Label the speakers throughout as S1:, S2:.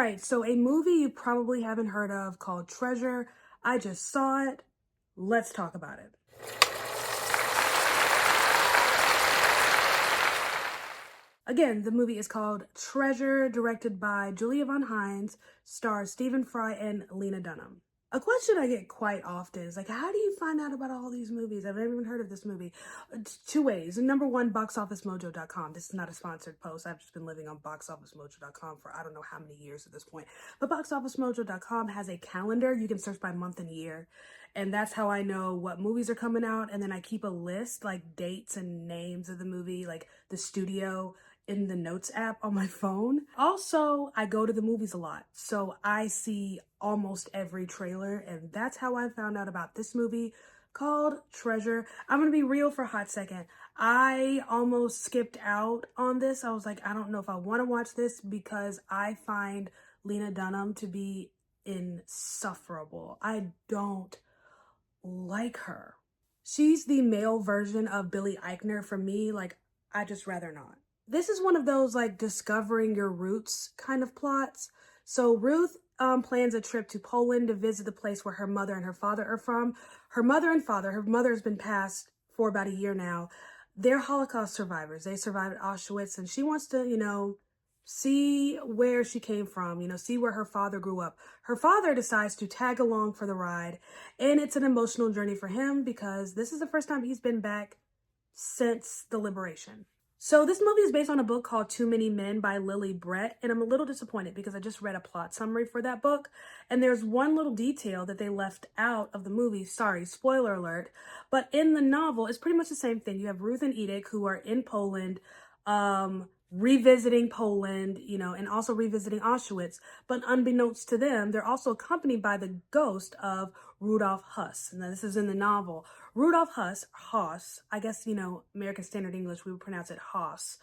S1: right, so a movie you probably haven't heard of called Treasure. I just saw it. Let's talk about it. Again, the movie is called Treasure, directed by Julia von Hines, stars Stephen Fry and Lena Dunham. A question I get quite often is like, how do you find out about all these movies? I've never even heard of this movie. Two ways. Number one, boxofficemojo.com. This is not a sponsored post. I've just been living on boxofficemojo.com for I don't know how many years at this point. But boxofficemojo.com has a calendar. You can search by month and year. And that's how I know what movies are coming out. And then I keep a list, like dates and names of the movie, like the studio, in the notes app on my phone. Also, I go to the movies a lot, so I see almost every trailer, and that's how I found out about this movie called Treasure. I'm gonna be real for a hot second. I almost skipped out on this. I was like, I don't know if I want to watch this because I find Lena Dunham to be insufferable. I don't like her. She's the male version of Billy Eichner for me. Like, I just rather not. This is one of those like discovering your roots kind of plots. So Ruth plans a trip to Poland to visit the place where her mother and her father are from. Her mother has been passed for about a year now. They're Holocaust survivors. They survived at Auschwitz, and she wants to, see where she came from, see where her father grew up. Her father decides to tag along for the ride, and it's an emotional journey for him because this is the first time he's been back since the liberation. So this movie is based on a book called Too Many Men by Lily Brett, and I'm a little disappointed because I just read a plot summary for that book, and there's one little detail that they left out of the movie. Sorry, spoiler alert. But in the novel, it's pretty much the same thing. You have Ruth and Edith who are in Poland, revisiting Poland, and also revisiting Auschwitz. But unbeknownst to them, they're also accompanied by the ghost of Rudolf Huss. Now, this is in the novel. Rudolf Hoss, I guess, American Standard English, we would pronounce it Hoss,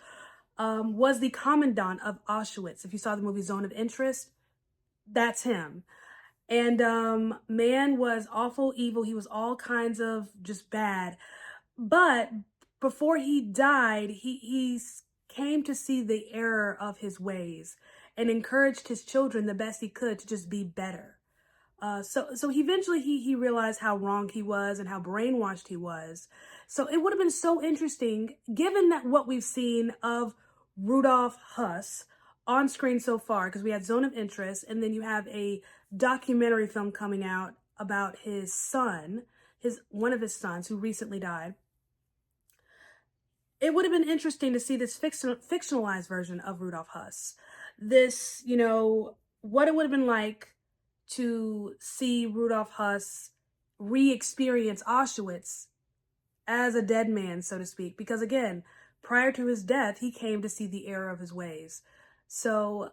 S1: was the commandant of Auschwitz. If you saw the movie Zone of Interest, that's him. And man was awful evil. He was all kinds of just bad. But before he died, he came to see the error of his ways and encouraged his children the best he could to just be better. So eventually he realized how wrong he was and how brainwashed he was. So it would have been so interesting, given that what we've seen of Rudolf Huss on screen so far, because we had Zone of Interest, and then you have a documentary film coming out about his son, one of his sons who recently died. It would have been interesting to see this fictionalized version of Rudolf Huss. This, what it would have been like to see Rudolf Huss re-experience Auschwitz as a dead man, so to speak. Because again, prior to his death, he came to see the error of his ways. So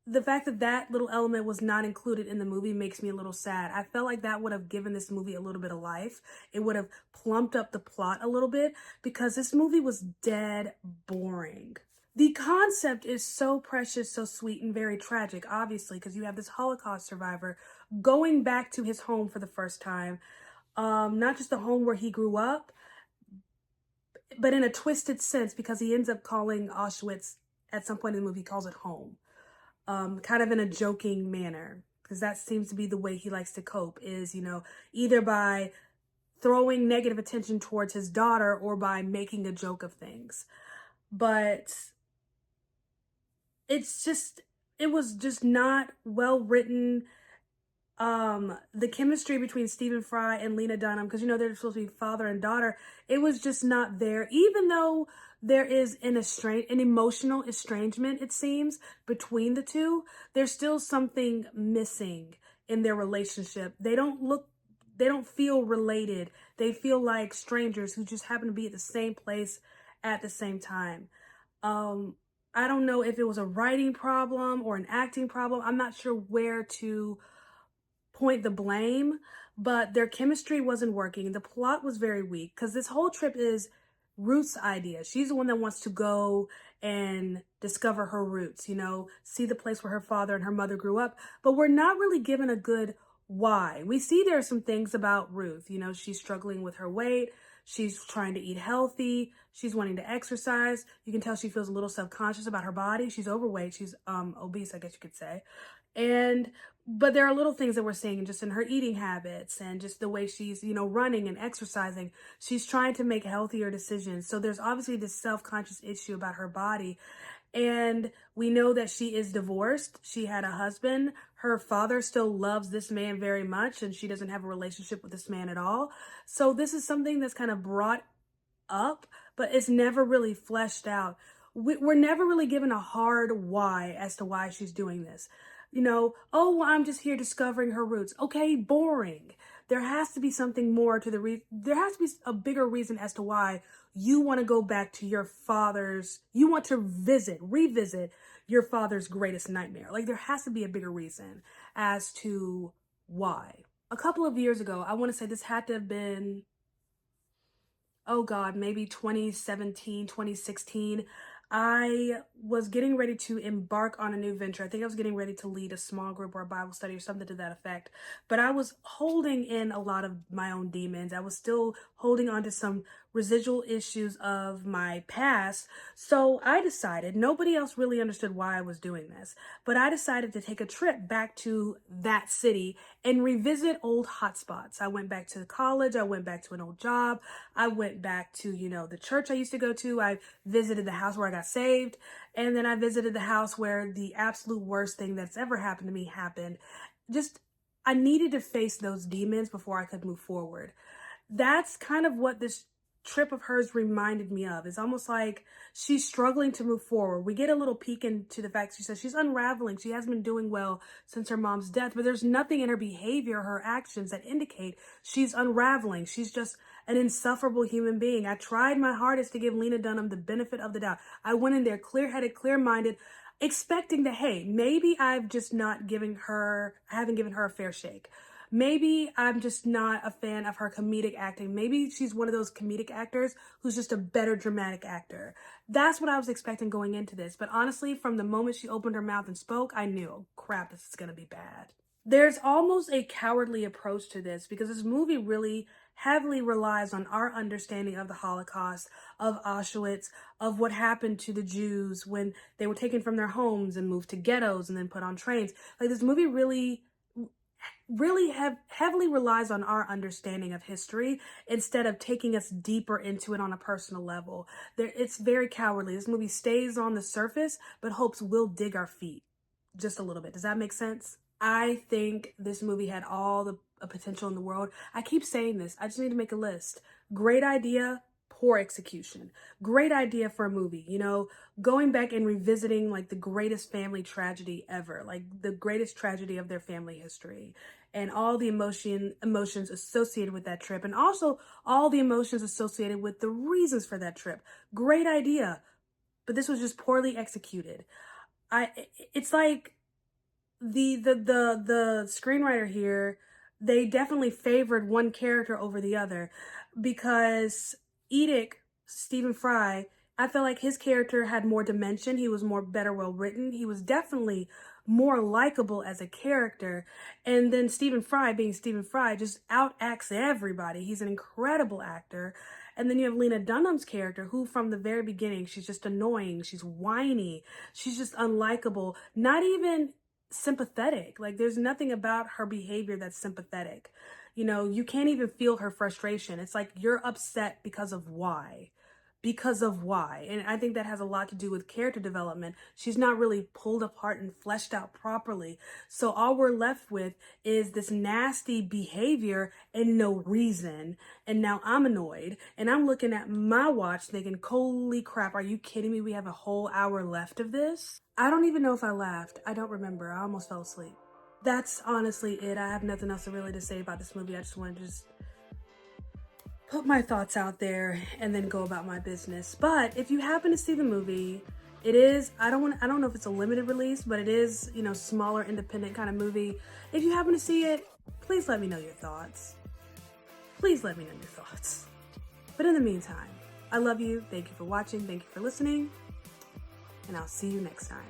S1: the fact that that little element was not included in the movie makes me a little sad. I felt like that would have given this movie a little bit of life. It would have plumped up the plot a little bit because this movie was dead boring. The concept is so precious, so sweet, and very tragic, obviously, because you have this Holocaust survivor going back to his home for the first time. Not just the home where he grew up, but in a twisted sense, because he ends up calling Auschwitz, at some point in the movie, he calls it home. Kind of in a joking manner, because that seems to be the way he likes to cope, is, either by throwing negative attention towards his daughter or by making a joke of things. But it was just not well written. The chemistry between Stephen Fry and Lena Dunham, because they're supposed to be father and daughter, it was just not there. Even though there is an emotional estrangement, it seems, between the two, there's still something missing in their relationship. They don't feel related. They feel like strangers who just happen to be at the same place at the same time. I don't know if it was a writing problem or an acting problem. I'm not sure where to point the blame, but their chemistry wasn't working. The plot was very weak because this whole trip is Ruth's idea. She's the one that wants to go and discover her roots, see the place where her father and her mother grew up, but we're not really given a good why. We see there are some things about Ruth, she's struggling with her weight. She's trying to eat healthy. She's wanting to exercise. You can tell she feels a little self-conscious about her body. She's overweight. She's obese, I guess you could say. But there are little things that we're seeing just in her eating habits and just the way she's, running and exercising. She's trying to make healthier decisions. So there's obviously this self-conscious issue about her body. And we know that she is divorced. She had a husband. Her father still loves this man very much, and she doesn't have a relationship with this man at all. So this is something that's kind of brought up, but it's never really fleshed out. We're never really given a hard why as to why she's doing this. Oh, well, I'm just here discovering her roots. Okay, boring. There has to be something more to there has to be a bigger reason as to why you want to go back to you want to revisit your father's greatest nightmare. Like, there has to be a bigger reason as to why. A couple of years ago, I want to say this had to have been, oh God, maybe 2017, 2016. I was getting ready to embark on a new venture. I think I was getting ready to lead a small group or a Bible study or something to that effect. But I was holding in a lot of my own demons. I was still holding on to some residual issues of my past. So I decided, nobody else really understood why I was doing this, but I decided to take a trip back to that city and revisit old hotspots. I went back to college. I went back to an old job. I went back to, the church I used to go to. I visited the house where I got saved. And then I visited the house where the absolute worst thing that's ever happened to me happened. I needed to face those demons before I could move forward. That's kind of what this trip of hers reminded me of. It's almost like she's struggling to move forward. We get a little peek into the fact she says she's unraveling. She hasn't been doing well since her mom's death, but there's nothing in her behavior, her actions that indicate she's unraveling. She's just an insufferable human being. I tried my hardest to give Lena Dunham the benefit of the doubt. I went in there clear-headed, clear-minded, expecting that, hey, maybe I haven't given her a fair shake. Maybe I'm just not a fan of her comedic acting. Maybe she's one of those comedic actors who's just a better dramatic actor. That's what I was expecting going into this. But honestly, from the moment she opened her mouth and spoke, I knew, oh, crap, this is going to be bad. There's almost a cowardly approach to this because this movie really heavily relies on our understanding of the Holocaust, of Auschwitz, of what happened to the Jews when they were taken from their homes and moved to ghettos and then put on trains. Like, this movie really heavily relies on our understanding of history instead of taking us deeper into it on a personal level. It's very cowardly. This movie stays on the surface, but hopes we'll dig our feet just a little bit. Does that make sense? I think this movie had all the potential in the world. I keep saying this. I just need to make a list. Great idea, poor execution. Great idea for a movie, going back and revisiting like the greatest family tragedy ever, like the greatest tragedy of their family history, and all the emotions associated with that trip, and also all the emotions associated with the reasons for that trip. Great idea, but this was just poorly executed. It's like the screenwriter here, they definitely favored one character over the other, because Edic, Stephen Fry, I feel like his character had more dimension. He was better well written. He was definitely more likable as a character. And then Stephen Fry, being Stephen Fry, just outacts everybody. He's an incredible actor. And then you have Lena Dunham's character, who from the very beginning, she's just annoying. She's whiny. She's just unlikable. Not even sympathetic. Like, there's nothing about her behavior that's sympathetic. You can't even feel her frustration. It's like you're upset because of why. And I think that has a lot to do with character development. She's not really pulled apart and fleshed out properly. So all we're left with is this nasty behavior and no reason. And now I'm annoyed and I'm looking at my watch thinking, holy crap, are you kidding me? We have a whole hour left of this. I don't even know if I laughed. I don't remember. I almost fell asleep. That's honestly it. I have nothing else really to say about this movie. I just wanted to put my thoughts out there and then go about my business. But if you happen to see the movie, it is, I don't know if it's a limited release, but it is, smaller, independent kind of movie. If you happen to see it, please let me know your thoughts. But in the meantime, I love you. Thank you for watching. Thank you for listening. And I'll see you next time.